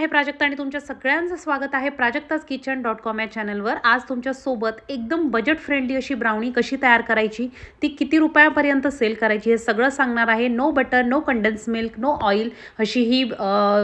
प्राजक्ता आणि तुमच्या सगळ्यांचं स्वागत आहे प्राजक्ताskitchen.com या चॅनलवर। आज तुमच्या सोबत एकदम बजेट फ्रेंडली अशी ब्राउनी कशी तयार करायची, ती किती रुपयापर्यंत सेल करायची हे सगळं सांगणार आहे। No butter, no condense milk, no oil अशी ही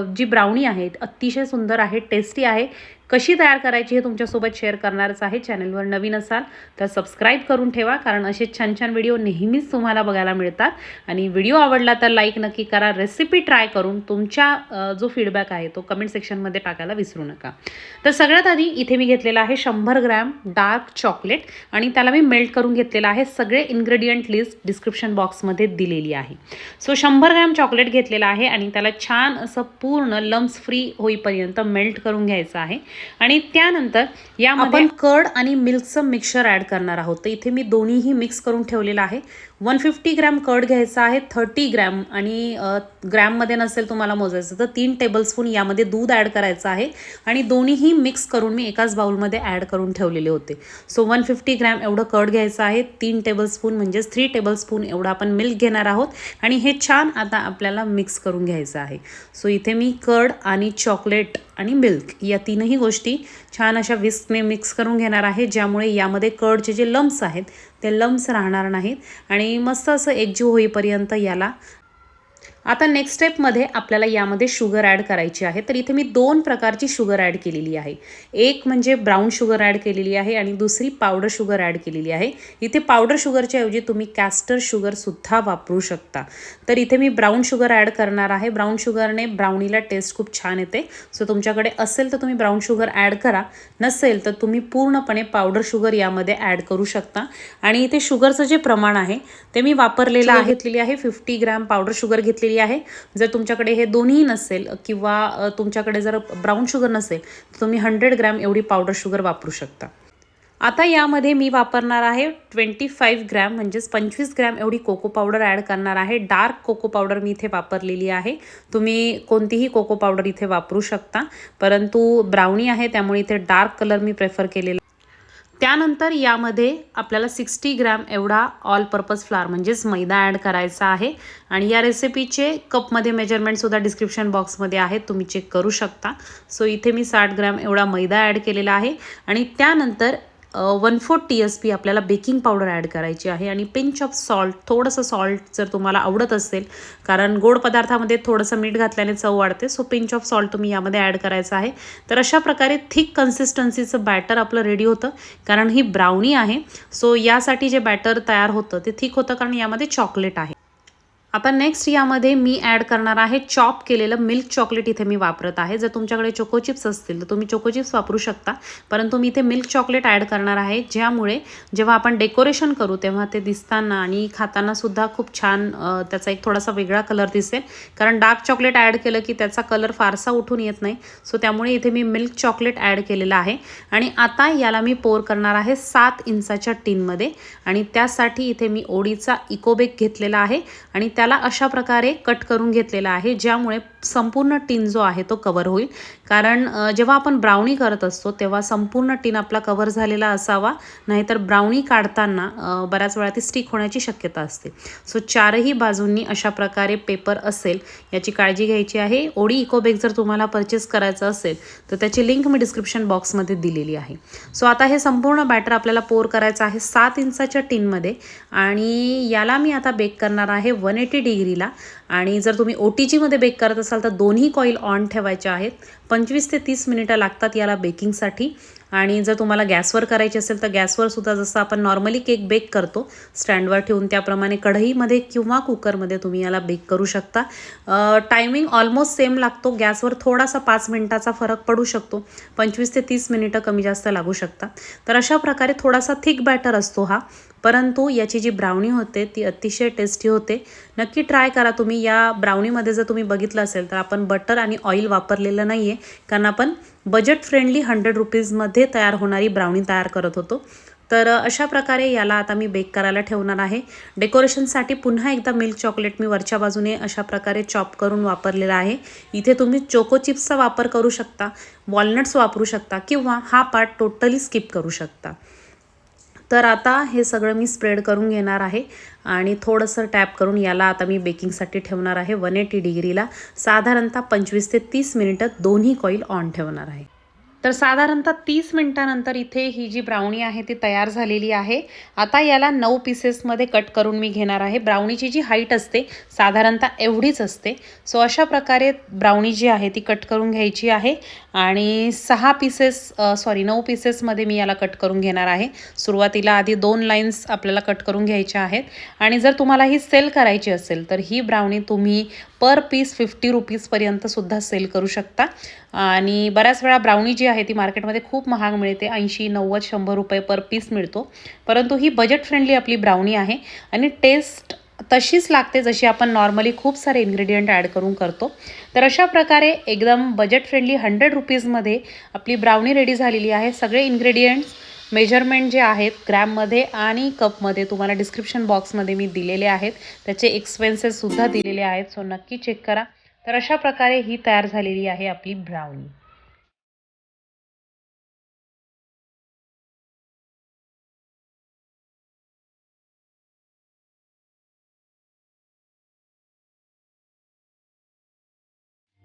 जी ब्राउनी आहे अतिशय सुंदर आहे, टेस्टी आहे। कशी तयार करायची हे तुमच्यासोबत शेअर करणारच आहे। चॅनलवर नवीन असाल तर सबस्क्राइब करून ठेवा, कारण असे छान छान व्हिडिओ नेहमीच तुम्हाला बघायला मिळतात। आणि व्हिडिओ आवडला तर लाईक नक्की करा। रेसिपी ट्राय करून तुमच्या जो फीडबॅक आहे तो कमेंट सेक्शनमध्ये टाकायला विसरू नका। तर सगळ्यात आधी इथे मी घेतलेला आहे 100 ग्रॅम डार्क चॉकलेट आणि त्याला मी मेल्ट करून घेतलेला आहे। सगळे इन्ग्रेडियंट लिस्ट डिस्क्रिप्शन बॉक्समध्ये दिलेली आहे। सो 100 ग्रॅम चॉकलेट घेतलेला आहे आणि त्याला छान असं पूर्ण लम्स फ्री होईपर्यंत मेल्ट करून घ्यायचं आहे। आणि त्यानंतर यामध्ये आपण कर्ड आणि मिल्कचं मिक्सचर ॲड करणार आहोत। तर इथे मी दोन्हीही मिक्स करून ठेवलेलं आहे। 150 ग्रॅम कर्ड घ्यायचा आहे, 30 ग्रॅम आणि ग्रॅममध्ये नसेल तुम्हाला मोजायचं तर 3 टेबलस्पून यामध्ये दूध ॲड करायचं आहे आणि दोन्हीही मिक्स करून मी एकाच बाउलमध्ये ॲड करून ठेवलेले होते। सो 150 ग्रॅम एवढं कर्ड घ्यायचं आहे, 3 टेबलस्पून म्हणजेच 3 टेबलस्पून एवढा आपण मिल्क घेणार आहोत आणि हे छान आता आपल्याला मिक्स करून घ्यायचं आहे। सो इथे मी कर्ड आणि चॉकलेट आणि मिल्क या तीनही गोष्टी छान अशा विस्कने मिक्स करून घेणार आहे, ज्यामुळे यामध्ये कर्डचे जे लम्स आहेत ते लम्स राहणार नाहीत आणि मस्त असं एकजीव होईपर्यंत याला। आता नेक्स्ट स्टेपमध्ये आपल्याला यामध्ये शुगर ॲड करायची आहे। तर इथे मी 2 प्रकारची शुगर ॲड केलेली आहे। एक म्हणजे ब्राऊन शुगर ॲड केलेली आहे आणि दुसरी पावडर शुगर ॲड केलेली आहे। इथे पावडर शुगरच्या ऐवजी तुम्ही कॅस्टर शुगरसुद्धा वापरू शकता। तर इथे मी ब्राऊन शुगर ॲड करणार आहे। ब्राऊन शुगरने ब्राउनीला टेस्ट खूप छान येते। सो तुमच्याकडे असेल तर तुम्ही ब्राऊन शुगर ॲड करा, नसेल तर तुम्ही पूर्णपणे पावडर शुगर यामध्ये ॲड करू शकता। आणि इथे शुगरचं जे प्रमाण आहे ते मी वापरलेलं आहे, घेतलेली आहे 50 ग्रॅम पावडर शुगर घेतलेली आहे। जर तुमच्याकडे हे दोन्ही नसेल किंवा तुमच्याकडे जर ब्राऊन शुगर नसेल तर तुम्ही 100 ग्रॅम एवढी पावडर शुगर वापरू शकता। आता यामध्ये मी वापरणार आहे 25 ग्रॅम म्हणजेच 25 ग्रॅम एवढी कोको पावडर ॲड करणार आहे। डार्क कोको पावडर मी इथे वापरलेली आहे। तुम्ही कोणतीही कोको पावडर इथे वापरू शकता, परंतु ब्राउनी आहे त्यामुळे इथे डार्क कलर मी प्रेफर केलेला। त्यानंतर यामध्ये आपल्याला 60 ग्रॅम एवढा ऑल पर्पज फ्लावर म्हणजेच मैदा ॲड करायचा आहे आणि या रेसिपीचे कपमध्ये मेजरमेंटसुद्धा डिस्क्रिप्शन बॉक्समध्ये आहेत, तुम्ही चेक करू शकता। सो इथे मी 60 ग्रॅम एवढा मैदा ॲड केलेला आहे आणि त्यानंतर 1/4 TSP आपल्याला बेकिंग पावडर ॲड करायची आहे आणि पिंच ऑफ सॉल्ट, थोडंसं सॉल्ट जर तुम्हाला आवडत असेल, कारण गोड पदार्थामध्ये थोडंसं मीठ घातल्याने चव वाढते। सो पिंच ऑफ सॉल्ट तुम्ही यामध्ये ॲड करायचं आहे। तर अशा प्रकारे थिक कन्सिस्टन्सीचं बॅटर आपलं रेडी होतं, कारण ही ब्राउनी आहे। सो यासाठी जे बॅटर तयार होतं ते थिक होतं कारण यामध्ये चॉकलेट आहे। आता नेक्स्ट यामध्ये मी ॲड करणार आहे चॉप केलेलं मिल्क चॉकलेट। इथे मी वापरत आहे। जर तुमच्याकडे चोको चिप्स असतील तर तुम्ही चोको चिप्स वापरू शकता, परंतु मी इथे मिल्क चॉकलेट ॲड करणार आहे, ज्यामुळे जेव्हा आपण डेकोरेशन करू तेव्हा ते दिसताना आणि खाताना सुद्धा खूप छान त्याचा एक थोडासा वेगळा कलर दिसेल, कारण डार्क चॉकलेट ॲड केलं की त्याचा कलर फारसा उठून येत नाही। सो त्यामुळे इथे मी मिल्क चॉकलेट ॲड केलेलं आहे आणि आता याला मी पोर करणार आहे 7 इंचाच्या टिनमध्ये आणि त्यासाठी इथे मी ओडीचा इकोबेक घेतलेला आहे आणि त्याला अशा प्रकारे कट करून घेतलेला आहे, ज्यामुळे संपूर्ण टिन जो आहे तो कवर होईल। कारण जेव्हा आपण ब्राउनी करत असतो तेव्हा संपूर्ण टिन आपला कवर झालेला असावा, नाहीतर ब्राउनी काढताना बऱ्याच वेळा ती स्टिक होण्याची शक्यता असते। सो चारही बाजूंनी अशा प्रकारे पेपर असेल याची काळजी घ्यायची आहे। ओडी इकोबेक जर तुम्हाला परचेस करायचं असेल तर त्याची लिंक मी डिस्क्रिप्शन बॉक्समध्ये दिलेली आहे। सो आता हे संपूर्ण बॅटर आपल्याला पोर करायचं आहे 7 इंचाच्या टिनमध्ये आणि याला मी आता बेक करणार आहे 180 डिग्रीला। आणि जर तुम्ही OTGमध्ये बेक करत असाल तर दोन्ही कॉईल ऑन ठेवायचे आहेत। 25 ते 30 मिनिटं लागतात याला बेकिंगसाठी। आणि जर तुम्हाला गॅसवर करायची असेल तर गॅसवर सुद्धा जसं आपण नॉर्मली केक बेक करतो स्टँडवर ठेवून त्याप्रमाणे कढईमध्ये किंवा कुकरमध्ये तुम्ही याला बेक करू शकता। टायमिंग ऑलमोस्ट सेम लागतो, गॅसवर थोडासा 5 मिनिटाचा फरक पडू शकतो, 25 ते 30 मिनिटं कमी जास्त लागू शकतात। तर अशा प्रकारे थोडासा थिक बॅटर असतो हा, परंतु याची जी ब्राउनी होते ती अतिशय टेस्टी होते। नक्की ट्राय करा तुम्ही। या ब्राउनीमध्ये जर तुम्ही बघितलं असेल तर आपण बटर आणि ऑइल वापरलेलं नाही आहे, कारण आपण बजेट फ्रेंडली 100 रुपीजमध्ये तयार होणारी ब्राउनी तयार करत होतो। तर अशा प्रकारे याला आता मी बेक करायला ठेवणार आहे। डेकोरेशनसाठी पुन्हा एकदा मिल्क चॉकलेट मी वरच्या बाजूने अशा प्रकारे चॉप करून वापरलेला आहे। इथे तुम्ही चोको चिप्सचा वापर करू शकता, वॉलनट्स वापरू शकता किंवा हा पार्ट टोटली स्किप करू शकता। तर आता हे सगळं मी स्प्रेड करून घेणार आहे आणि थोडंसं टॅप करून याला आता मी बेकिंगसाठी ठेवणार आहे 180 डिग्रीला. साधारणतः 25 ते 30 मिनिटं दोन्ही कॉईल ऑन ठेवणार आहे. तर साधारणतः 30 मिनिटानंतर इथे ही जी ब्राउनी आहे ती तयार झालेली आहे. आता याला 9 पीसेसमध्ये कट करून मी घेणार आहे. ब्राउनीची जी हाईट असते साधारणतः एवढीच असते. सो अशा प्रकारे ब्राउनी जी आहे ती कट करून घ्यायची आहे आणि 9 पीसेसमध्ये मी याला कट करून घेणार आहे. सुरुवातीला आधी 2 लाईन्स आपल्याला कट करून घ्यायच्या आहेत आणि जर तुम्हाला ही सेल करायची असेल तर ही ब्राउनी तुम्ही पर पीस 50 रुपीजपर्यंत सुद्धा सेल करू शकता. आणि बऱ्याच वेळा ब्राउनी जी आहे ती मार्केटमध्ये खूप महाग मिळते, 80, 90, 100 रुपये पर पीस मिळतो. परंतु ही बजेट फ्रेंडली आपली ब्राउनी आहे आणि टेस्ट तशीच लागते जशी आपण नॉर्मली खूप सारे इन्ग्रेडियंट ॲड करून करतो. तर अशा प्रकारे एकदम बजेट फ्रेंडली 100 रुपीजमध्ये आपली ब्राउनी रेडी झालेली आहे. सगळे इन्ग्रेडियंट्स मेजरमेंट जे आहेत ग्रॅममध्ये आणि कपमध्ये तुम्हाला डिस्क्रिप्शन बॉक्समध्ये मी दिलेले आहेत. त्याचे एक्सपेन्सेससुद्धा दिलेले आहेत. सो नक्की चेक करा. तर अशा प्रकारे ही तयार झालेली आहे आपली ब्राउनी.